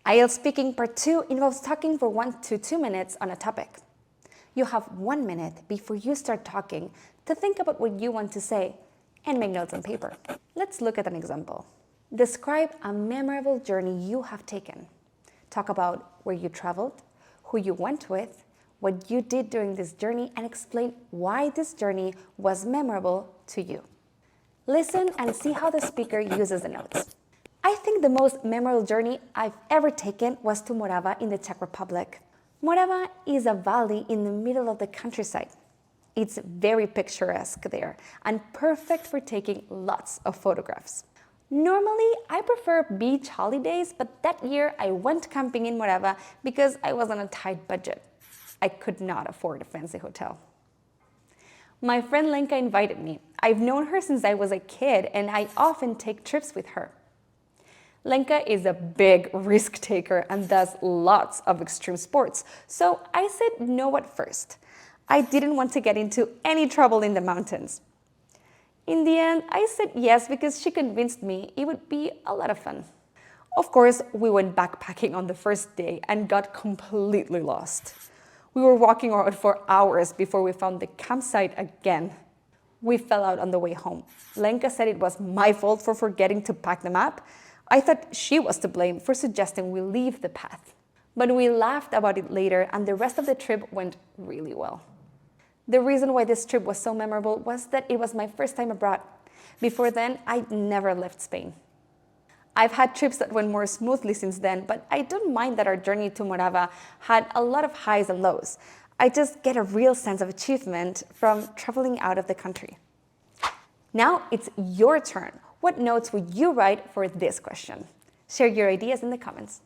IELTS Speaking Part 2 involves talking for 1 to 2 minutes on a topic. You have 1 minute before you start talking to think about what you want to say and make notes on paper. Let's look at an example. Describe a memorable journey you have taken. Talk about where you traveled, who you went with, what you did during this journey, and explain why this journey was memorable to you. Listen and see how the speaker uses the notes. I think the most memorable journey I've ever taken was to Morava in the Czech Republic. Morava is a valley in the middle of the countryside. It's very picturesque there and perfect for taking lots of photographs. Normally, I prefer beach holidays, but that year I went camping in Morava because I was on a tight budget. I could not afford a fancy hotel. My friend Lenka invited me. I've known her since I was a kid and I often take trips with her. Lenka is a big risk taker and does lots of extreme sports, so I said no at first. I didn't want to get into any trouble in the mountains. In the end, I said yes because she convinced me it would be a lot of fun. Of course, we went backpacking on the first day and got completely lost. We were walking around for hours before we found the campsite again. We fell out on the way home. Lenka said it was my fault for forgetting to pack the map. I thought she was to blame for suggesting we leave the path. But we laughed about it later and the rest of the trip went really well. The reason why this trip was so memorable was that it was my first time abroad. Before then, I'd never left Spain. I've had trips that went more smoothly since then, but I don't mind that our journey to Morava had a lot of highs and lows. I just get a real sense of achievement from traveling out of the country. Now it's your turn. What notes would you write for this question? Share your ideas in the comments.